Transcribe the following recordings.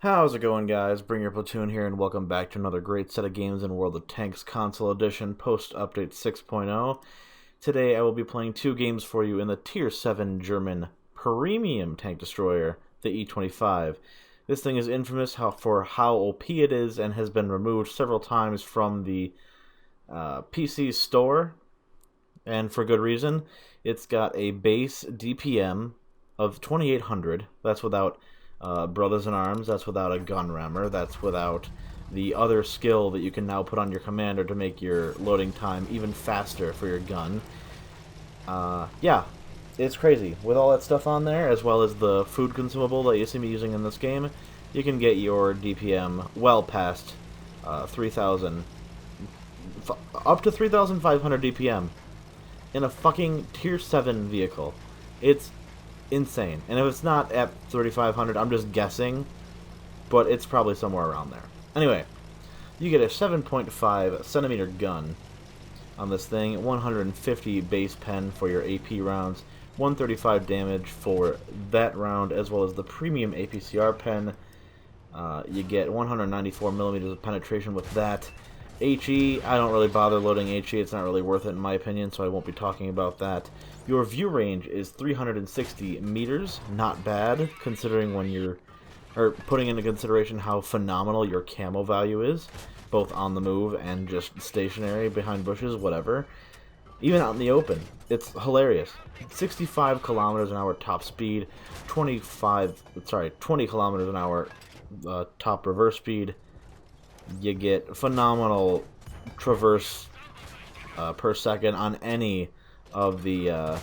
How's it going, guys? Bring your platoon here, and welcome back to another great set of games in World of Tanks Console Edition post-update 6.0. Today I will be playing two games for you in the Tier 7 German premium tank destroyer, the E-25. This thing is infamous for how OP it is and has been removed several times from the PC store, and for good reason. It's got a base DPM of 2800, that's without Brothers in Arms, that's without a gun rammer, that's without the other skill that you can now put on your commander to make your loading time even faster for your gun. Yeah, it's crazy. With all that stuff on there, as well as the food consumable that you see me using in this game, you can get your DPM well past 3,000, up to 3,500 DPM in a fucking Tier 7 vehicle. It's insane. And if it's not at 3,500, I'm just guessing, but it's probably somewhere around there. Anyway, you get a 7.5 centimeter gun on this thing, 150 base pen for your AP rounds, 135 damage for that round, as well as the premium APCR pen. You get 194 millimeters of penetration with that. HE, I don't really bother loading HE, it's not really worth it in my opinion, so I won't be talking about that. Your view range is 360 meters, not bad, considering when you're, putting into consideration how phenomenal your camo value is, both on the move and just stationary, behind bushes, whatever. Even out in the open, it's hilarious. 65 kilometers an hour top speed, 20 kilometers an hour top reverse speed. You get phenomenal traverse per second on any of the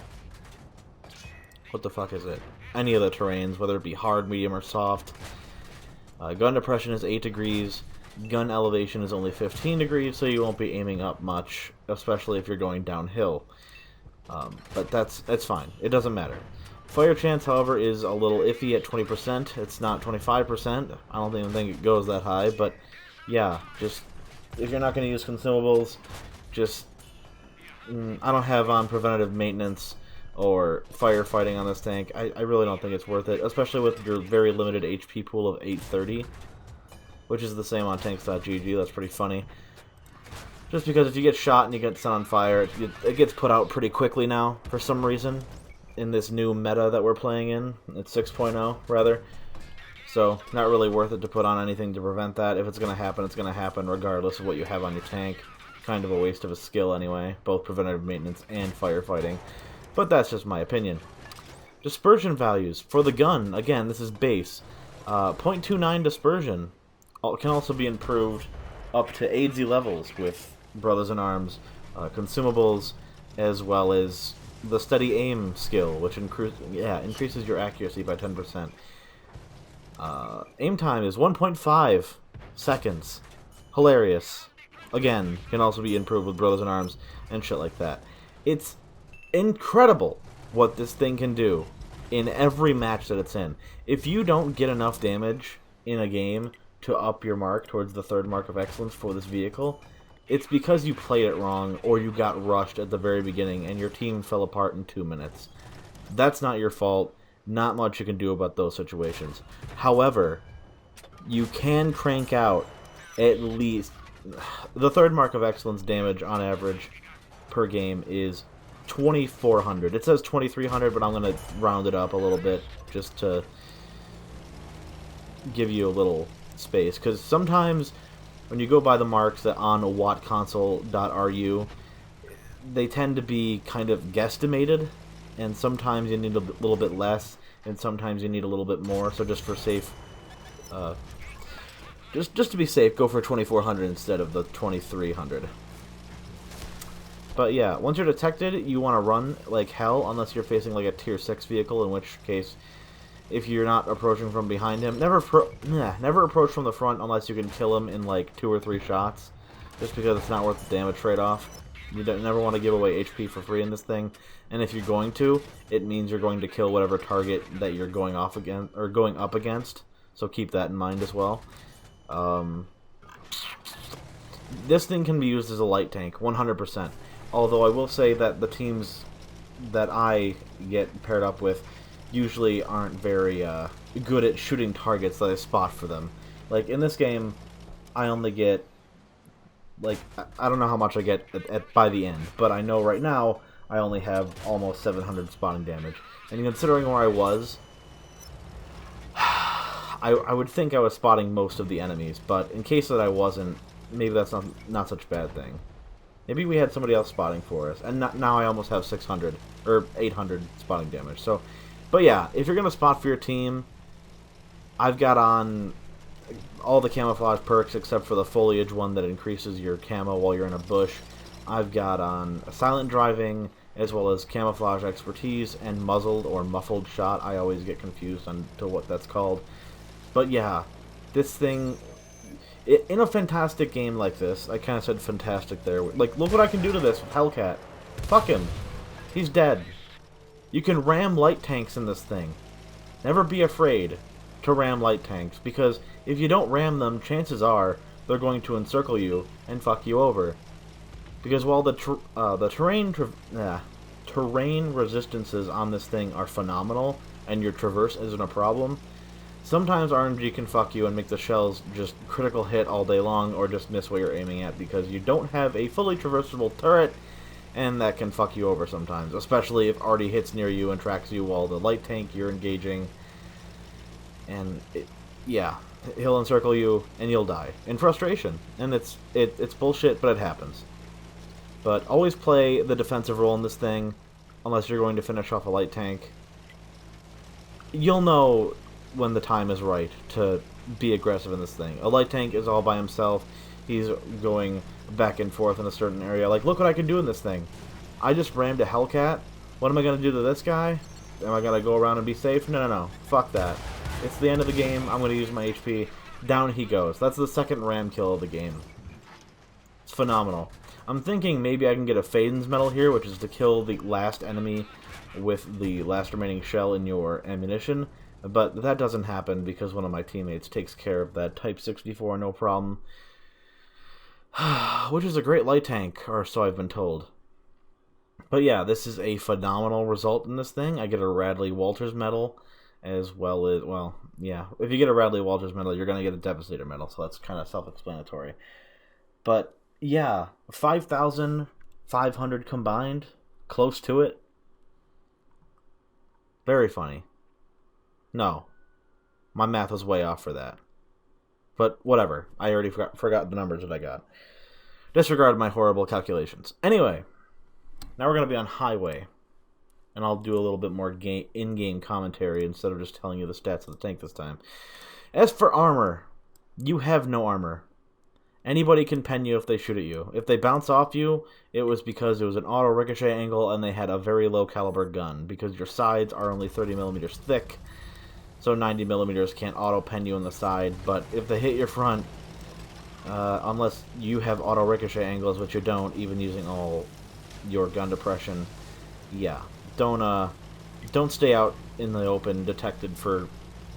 what the fuck is it? Any of the terrains, whether it be hard, medium, or soft. Gun depression is 8 degrees. Gun elevation is only 15 degrees, so you won't be aiming up much, especially if you're going downhill. But that's fine. It doesn't matter. Fire chance, however, is a little iffy at 20%. It's not 25%. I don't even think it goes that high, but yeah, just if you're not going to use consumables, just I don't have on preventative maintenance or firefighting on this tank. I really don't think it's worth it, especially with your very limited HP pool of 830, which is the same on tanks.gg. That's pretty funny. Just because if you get shot and you get set on fire, it gets put out pretty quickly now, for some reason, in this new meta that we're playing in. It's 6.0, rather. So, not really worth it to put on anything to prevent that. If it's going to happen, it's going to happen regardless of what you have on your tank. Kind of a waste of a skill anyway, both preventative maintenance and firefighting. But that's just my opinion. Dispersion values. For the gun, again, this is base. 0.29 dispersion can also be improved up to AIDSy levels with Brothers in Arms, consumables, as well as the steady aim skill, which increases your accuracy by 10%. Aim time is 1.5 seconds. Hilarious. Again, can also be improved with Brothers in Arms and shit like that. It's incredible what this thing can do in every match that it's in. If you don't get enough damage in a game to up your mark towards the 3rd mark of excellence for this vehicle, it's because you played it wrong or you got rushed at the very beginning and your team fell apart in 2 minutes. That's not your fault. Not much you can do about those situations. However, you can crank out at least the 3rd mark of excellence damage on average per game is 2,400. It says 2,300, but I'm going to round it up a little bit just to give you a little space. Because sometimes when you go by the marks that on wattconsole.ru, they tend to be kind of guesstimated, and sometimes you need a little bit less, and sometimes you need a little bit more. So just for safe, just to be safe, go for 2,400 instead of the 2,300. But yeah, once you're detected, you want to run like hell, unless you're facing like a tier 6 vehicle, in which case, if you're not approaching from behind him, never approach from the front unless you can kill him in like 2 or 3 shots, just because it's not worth the damage trade-off. You never want to give away HP for free in this thing, and if you're going to, it means you're going to kill whatever target that you're going off against or going up against. So keep that in mind as well. This thing can be used as a light tank, 100%. Although I will say that the teams that I get paired up with usually aren't very good at shooting targets that I spot for them. Like, in this game, I only get, like, I don't know how much I get by the end, but I know right now I only have almost 700 spotting damage. And considering where I was, I would think I was spotting most of the enemies, but in case that I wasn't, maybe that's not such a bad thing. Maybe we had somebody else spotting for us, and now I almost have 600, or 800 spotting damage. So, but yeah, if you're going to spot for your team, I've got on all the camouflage perks except for the foliage one that increases your camo while you're in a bush. I've got on silent driving, as well as camouflage expertise, and muzzled or muffled shot. I always get confused on to what that's called. But yeah, this thing, in a fantastic game like this, I kind of said fantastic there. Like, look what I can do to this with Hellcat. Fuck him. He's dead. You can ram light tanks in this thing. Never be afraid to ram light tanks, because if you don't ram them, chances are they're going to encircle you and fuck you over. Because while the terrain resistances on this thing are phenomenal, and your traverse isn't a problem, sometimes RNG can fuck you and make the shells just critical hit all day long, or just miss what you're aiming at because you don't have a fully traversable turret, and that can fuck you over sometimes, especially if Artie hits near you and tracks you while the light tank you're engaging. And yeah, he'll encircle you and you'll die in frustration, and it's bullshit, but it happens. But always play the defensive role in this thing, unless you're going to finish off a light tank. You'll know when the time is right to be aggressive in this thing. A light tank is all by himself. He's going back and forth in a certain area. Like, look what I can do in this thing. I just rammed a Hellcat. What am I going to do to this guy? Am I going to go around and be safe? No. Fuck that. It's the end of the game. I'm going to use my HP. Down he goes. That's the second ram kill of the game. It's phenomenal. I'm thinking maybe I can get a FADIN'S medal here, which is to kill the last enemy with the last remaining shell in your ammunition. But that doesn't happen because one of my teammates takes care of that Type 64, no problem. Which is a great light tank, or so I've been told. But yeah, this is a phenomenal result in this thing. I get a Radley Walters medal, as well as, well, yeah. If you get a Radley Walters medal, you're going to get a Devastator medal, so that's kind of self-explanatory. But yeah, 5,500 combined, close to it. Very funny. No, my math was way off for that. But whatever, I already forgot the numbers that I got. Disregard my horrible calculations. Anyway, now we're going to be on Highway, and I'll do a little bit more in-game commentary instead of just telling you the stats of the tank this time. As for armor, you have no armor. Anybody can pen you if they shoot at you. If they bounce off you, it was because it was an auto ricochet angle and they had a very low caliber gun, because your sides are only 30 millimeters thick, so 90 millimeters can't auto pen you in the side. But if they hit your front, unless you have auto ricochet angles, which you don't, even using all your gun depression, yeah, don't stay out in the open detected for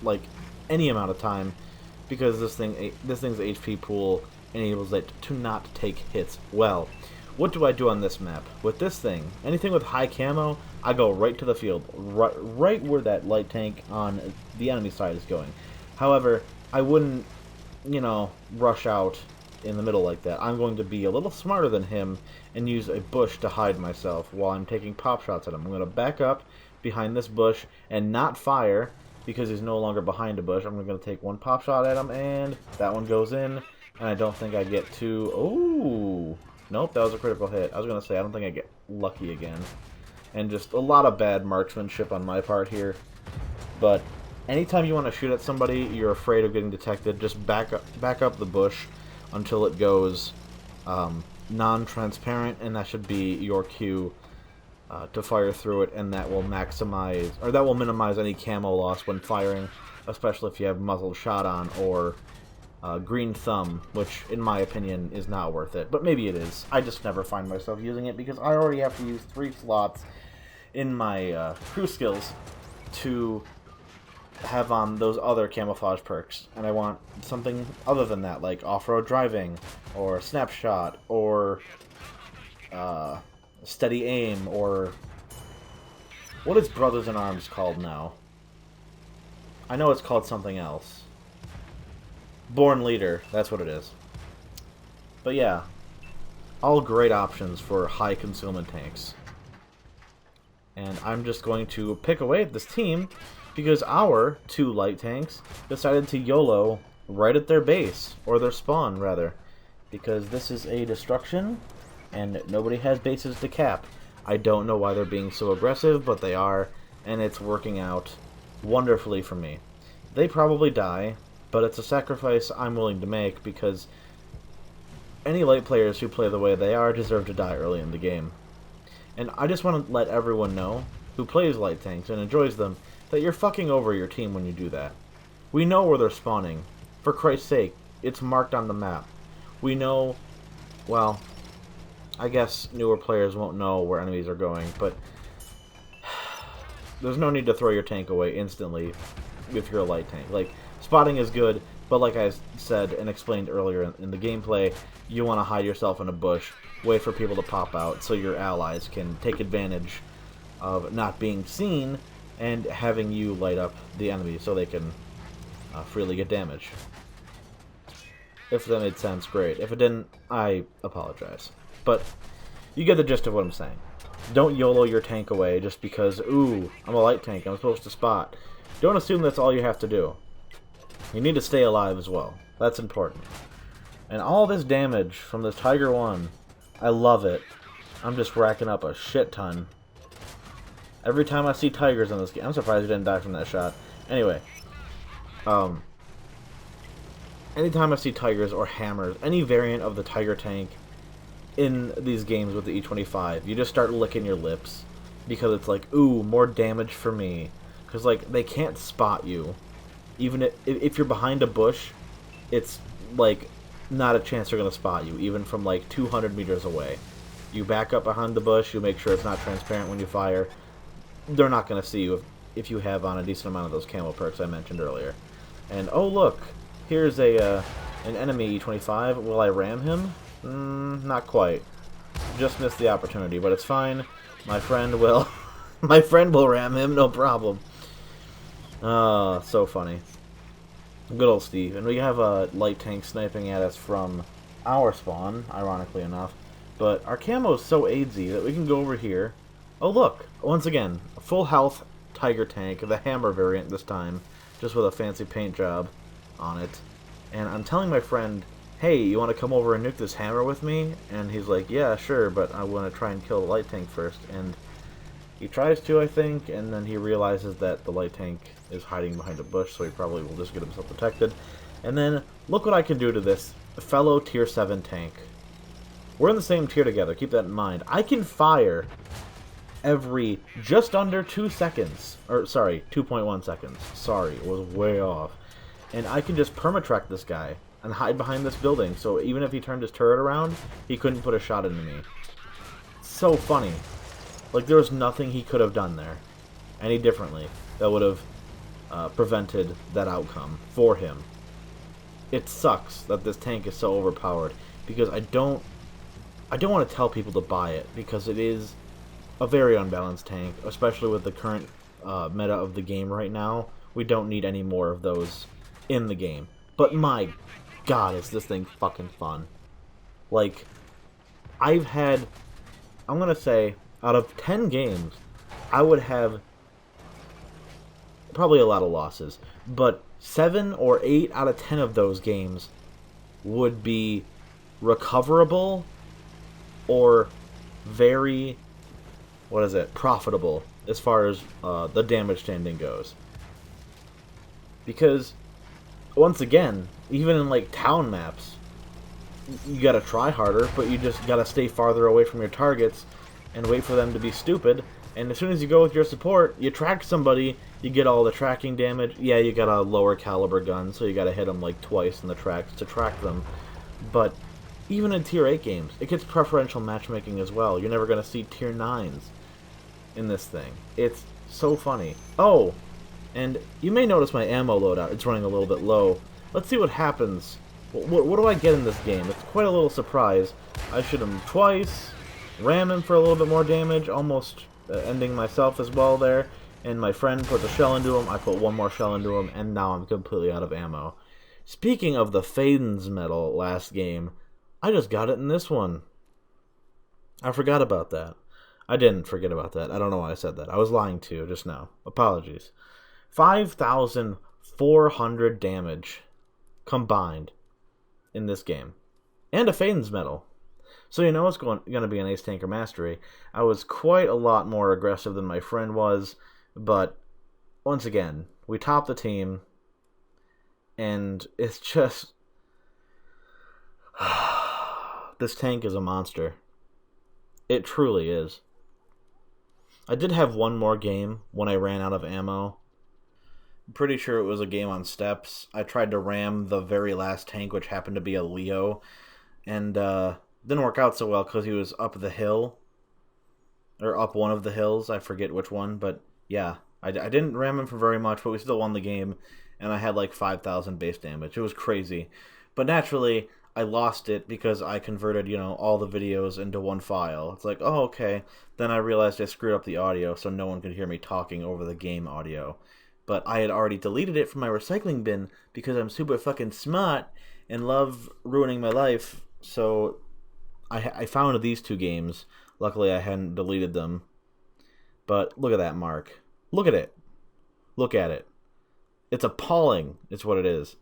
like any amount of time, because this thing's HP pool enables it to not take hits well. What do I do on this map? With this thing, anything with high camo, I go right to the field, right where that light tank on the enemy side is going. However, I wouldn't, rush out in the middle like that. I'm going to be a little smarter than him and use a bush to hide myself while I'm taking pop shots at him. I'm going to back up behind this bush and not fire, because he's no longer behind a bush. I'm going to take one pop shot at him, and that one goes in, and I don't think I get to... Oh, nope, that was a critical hit. I was going to say, I don't think I get lucky again. And just a lot of bad marksmanship on my part here. But anytime you want to shoot at somebody, you're afraid of getting detected, just back up the bush until it goes non-transparent, and that should be your cue to fire through it, and that will minimize any camo loss when firing, especially if you have muzzled shot on or green thumb, which in my opinion is not worth it, but maybe it is. I just never find myself using it because I already have to use 3 slots in my crew skills to have on those other camouflage perks, and I want something other than that, like off-road driving, or snapshot, or steady aim, or what is Brothers in Arms called now? I know it's called something else. Born Leader, that's what it is. But yeah, all great options for high concealment tanks. And I'm just going to pick away at this team because our 2 light tanks decided to YOLO right at their base, or their spawn, rather. Because this is a destruction, and nobody has bases to cap. I don't know why they're being so aggressive, but they are, and it's working out wonderfully for me. They probably die, but it's a sacrifice I'm willing to make because any light players who play the way they are deserve to die early in the game. And I just want to let everyone know who plays light tanks and enjoys them that you're fucking over your team when you do that. We know where they're spawning. For Christ's sake, it's marked on the map. We know, well, I guess newer players won't know where enemies are going, but there's no need to throw your tank away instantly if you're a light tank. Like, spotting is good, but like I said and explained earlier in the gameplay, you want to hide yourself in a bush, wait for people to pop out so your allies can take advantage of not being seen and having you light up the enemy so they can freely get damage. If that made sense, great. If it didn't, I apologize. But you get the gist of what I'm saying. Don't YOLO your tank away just because, ooh, I'm a light tank, I'm supposed to spot. Don't assume that's all you have to do. You need to stay alive as well. That's important. And all this damage from this Tiger 1, I love it. I'm just racking up a shit ton. Every time I see tigers in this game, I'm surprised you didn't die from that shot. Anyway, anytime I see tigers or hammers, any variant of the tiger tank in these games with the E-25, you just start licking your lips because it's like, ooh, more damage for me. Because, like, they can't spot you. Even if you're behind a bush, it's, like, not a chance they're going to spot you, even from, like, 200 meters away. You back up behind the bush, you make sure it's not transparent when you fire. They're not going to see you if you have on a decent amount of those camo perks I mentioned earlier. And, oh, look, here's an enemy E-25. Will I ram him? Not quite. Just missed the opportunity, but it's fine. My friend will... my friend will ram him, no problem. So funny. Good old Steve. And we have a light tank sniping at us from our spawn, ironically enough. But our camo is so AIDSy that we can go over here. Oh, look! Once again, a full health tiger tank, the hammer variant this time, just with a fancy paint job on it. And I'm telling my friend, hey, you want to come over and nuke this hammer with me? And he's like, yeah, sure, but I want to try and kill the light tank first. And he tries to, I think, and then he realizes that the light tank is hiding behind a bush, so he probably will just get himself detected. And then, look what I can do to this fellow Tier 7 tank. We're in the same tier together, keep that in mind. I can fire every just under 2 seconds. Or, sorry, 2.1 seconds. Sorry, it was way off. And I can just permatrack this guy and hide behind this building, so even if he turned his turret around, he couldn't put a shot into me. So funny. Like, there was nothing he could have done there any differently that would have prevented that outcome for him. It sucks that this tank is so overpowered because I don't want to tell people to buy it because it is a very unbalanced tank, especially with the current meta of the game right now. We don't need any more of those in the game. But my god, is this thing fucking fun. Like, I'm gonna say, out of 10 games, I would have probably a lot of losses, but 7 or 8 out of 10 of those games would be recoverable or very, profitable as far as the damage standing goes. Because, once again, even in, like, town maps, you gotta try harder, but you just gotta stay farther away from your targets and wait for them to be stupid. And as soon as you go with your support, you track somebody, you get all the tracking damage. Yeah, you got a lower caliber gun, so you gotta hit them like twice in the tracks to track them. But even in Tier 8 games, it gets preferential matchmaking as well. You're never gonna see Tier 9s in this thing. It's so funny. Oh, and you may notice my ammo loadout. It's running a little bit low. Let's see what happens. What do I get in this game? It's quite a little surprise. I shoot him twice, ram him for a little bit more damage, almost ending myself as well there, and my friend put the shell into him, I put one more shell into him, and now I'm completely out of ammo. Speaking of the FADIN'S medal last game, I just got it in this one. I forgot about that. I didn't forget about that. I don't know why I said that. I was lying to you just now. Apologies. 5,400 damage combined in this game. And a FADIN'S medal. So you know it's going to be an Ace Tanker Mastery. I was quite a lot more aggressive than my friend was, but once again, we topped the team, and it's just... this tank is a monster. It truly is. I did have one more game when I ran out of ammo. I'm pretty sure it was a game on steps. I tried to ram the very last tank, which happened to be a Leo, and didn't work out so well because he was up the hill, or up one of the hills. I forget which one, but yeah, I didn't ram him for very much, but we still won the game, and I had like 5,000 base damage. It was crazy, but naturally I lost it because I converted, you know, all the videos into one file. It's like, oh, okay. Then I realized I screwed up the audio, so no one could hear me talking over the game audio. But I had already deleted it from my recycling bin because I'm super fucking smart and love ruining my life. So I found these two games. Luckily, I hadn't deleted them. But look at that mark. Look at it. Look at it. It's appalling. It's what it is.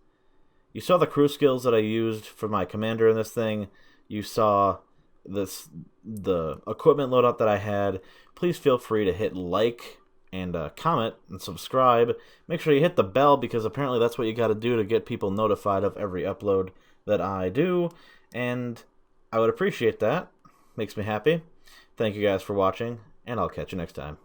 You saw the crew skills that I used for my commander in this thing. You saw the equipment loadout that I had. Please feel free to hit like and comment and subscribe. Make sure you hit the bell because apparently that's what you got to do to get people notified of every upload that I do. And I would appreciate that. Makes me happy. Thank you guys for watching, and I'll catch you next time.